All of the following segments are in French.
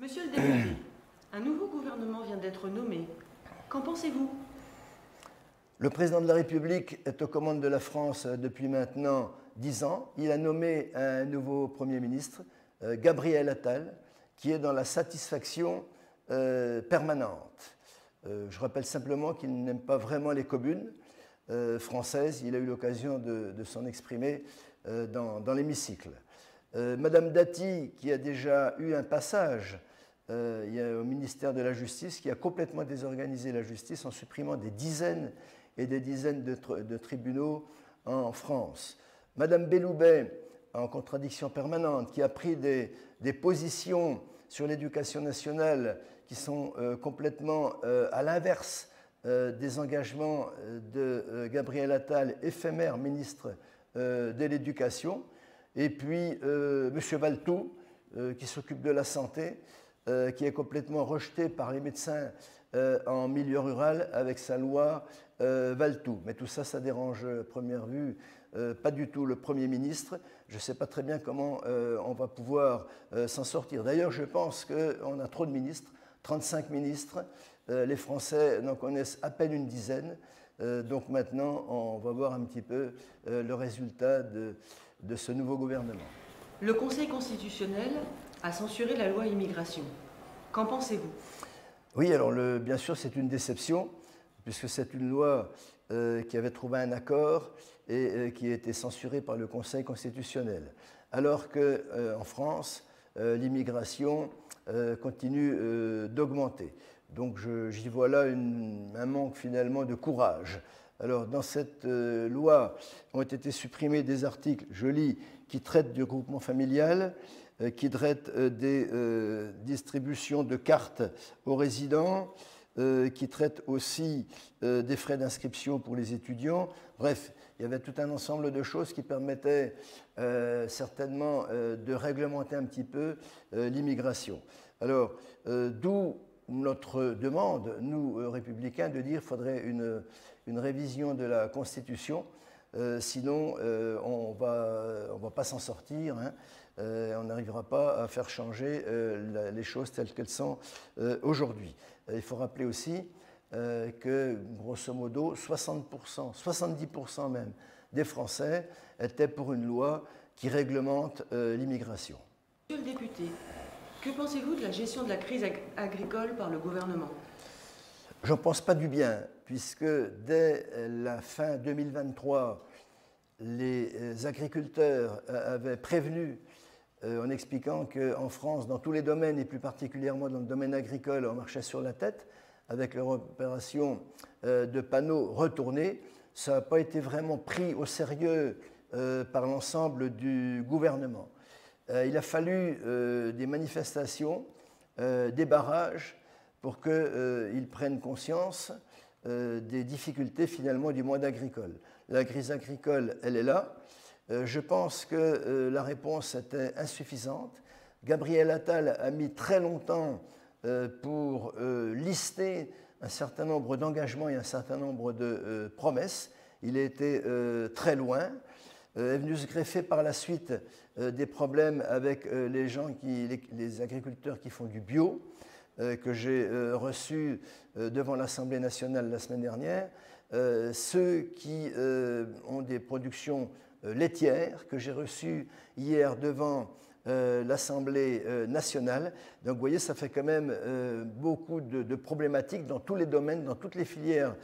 Monsieur le député, un nouveau gouvernement vient d'être nommé. Qu'en pensez-vous? Le président de la République est aux commandes de la France depuis maintenant 10 ans. Il a nommé un nouveau Premier ministre, Gabriel Attal, qui est dans la satisfaction permanente. Je rappelle simplement qu'il n'aime pas vraiment les communes françaises. Il a eu l'occasion de s'en exprimer dans l'hémicycle. Madame Dati, qui a déjà eu un passage au ministère de la Justice, qui a complètement désorganisé la justice en supprimant des dizaines et des dizaines de tribunaux en France. Madame Belloubet, en contradiction permanente, qui a pris des positions sur l'éducation nationale qui sont complètement à l'inverse des engagements de Gabriel Attal, éphémère ministre de l'Éducation. Et puis M. Valtou, qui s'occupe de la santé, qui est complètement rejeté par les médecins en milieu rural avec sa loi Valtou. Mais tout ça, ça dérange à première vue pas du tout le Premier ministre. Je ne sais pas très bien comment on va pouvoir s'en sortir. D'ailleurs, je pense qu'on a trop de ministres, 35 ministres. Les Français n'en connaissent à peine une dizaine. Donc maintenant, on va voir un petit peu le résultat de ce nouveau gouvernement. Le Conseil constitutionnel a censuré la loi immigration. Qu'en pensez-vous? Oui, alors bien sûr, c'est une déception, puisque c'est une loi qui avait trouvé un accord et qui a été censurée par le Conseil constitutionnel. Alors qu'en France, l'immigration continue d'augmenter. Donc j'y vois là un manque finalement de courage. Alors dans cette loi ont été supprimés des articles, je lis, qui traitent du regroupement familial, qui traitent des distributions de cartes aux résidents, qui traitent aussi des frais d'inscription pour les étudiants. Bref, il y avait tout un ensemble de choses qui permettaient certainement de réglementer un petit peu l'immigration. Alors, d'où notre demande, nous, républicains, de dire qu'il faudrait une révision de la Constitution, sinon on va pas s'en sortir, hein, on n'arrivera pas à faire changer les choses telles qu'elles sont aujourd'hui. Il faut rappeler aussi que, grosso modo, 60%, 70% même des Français étaient pour une loi qui réglemente l'immigration. Monsieur le député, que pensez-vous de la gestion de la crise agricole par le gouvernement? J'en pense pas du bien, puisque dès la fin 2023, les agriculteurs avaient prévenu en expliquant qu'en France, dans tous les domaines, et plus particulièrement dans le domaine agricole, on marchait sur la tête avec leur opération de panneaux retournés. Ça n'a pas été vraiment pris au sérieux par l'ensemble du gouvernement. Il a fallu des manifestations, des barrages, pour qu'ils prennent conscience des difficultés finalement du monde agricole. La crise agricole, elle est là. Je pense que la réponse était insuffisante. Gabriel Attal a mis très longtemps pour lister un certain nombre d'engagements et un certain nombre de promesses. Il a été très loin. Est venu se greffer par la suite des problèmes avec les agriculteurs qui font du bio, que j'ai reçus devant l'Assemblée nationale la semaine dernière, ceux qui ont des productions laitières, que j'ai reçus hier devant l'Assemblée nationale. Donc vous voyez, ça fait quand même beaucoup de problématiques dans tous les domaines, dans toutes les filières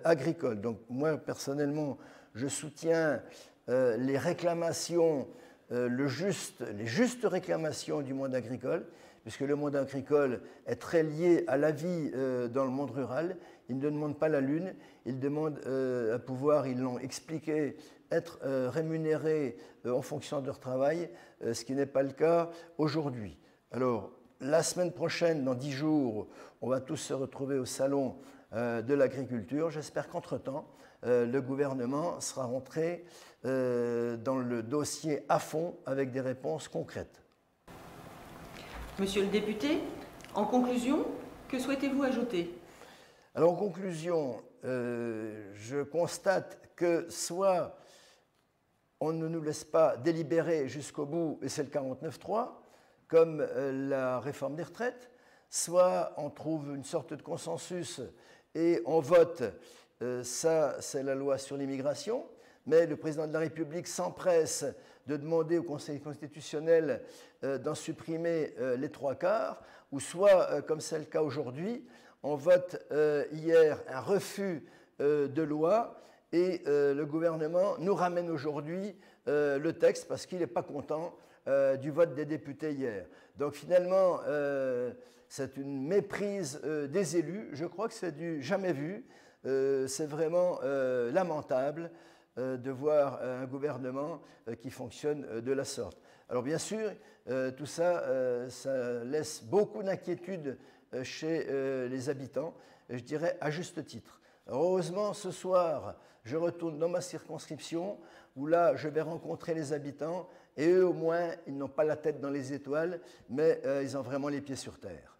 agricoles. Donc moi, personnellement, je soutiens les réclamations, les justes réclamations du monde agricole, puisque le monde agricole est très lié à la vie dans le monde rural. Il ne demande pas la lune, il demande à pouvoir, ils l'ont expliqué, être rémunérés en fonction de leur travail, ce qui n'est pas le cas aujourd'hui. Alors, la semaine prochaine, dans 10 jours, on va tous se retrouver au salon de l'agriculture. J'espère qu'entre-temps, le gouvernement sera rentré dans le dossier à fond avec des réponses concrètes. Monsieur le député, en conclusion, que souhaitez-vous ajouter? Alors en conclusion, je constate que soit on ne nous laisse pas délibérer jusqu'au bout, et c'est le 49.3, comme la réforme des retraites, soit on trouve une sorte de consensus et on vote, ça c'est la loi sur l'immigration, mais le président de la République s'empresse de demander au Conseil constitutionnel d'en supprimer les 3/4, ou soit, comme c'est le cas aujourd'hui, on vote hier un refus de loi et le gouvernement nous ramène aujourd'hui le texte parce qu'il n'est pas content du vote des députés hier. Donc finalement, c'est une méprise des élus. Je crois que c'est du jamais vu. C'est vraiment lamentable de voir un gouvernement qui fonctionne de la sorte. Alors bien sûr, tout ça, ça laisse beaucoup d'inquiétude chez les habitants, je dirais à juste titre. Heureusement, ce soir, je retourne dans ma circonscription où là, je vais rencontrer les habitants et eux, au moins, ils n'ont pas la tête dans les étoiles, mais ils ont vraiment les pieds sur terre.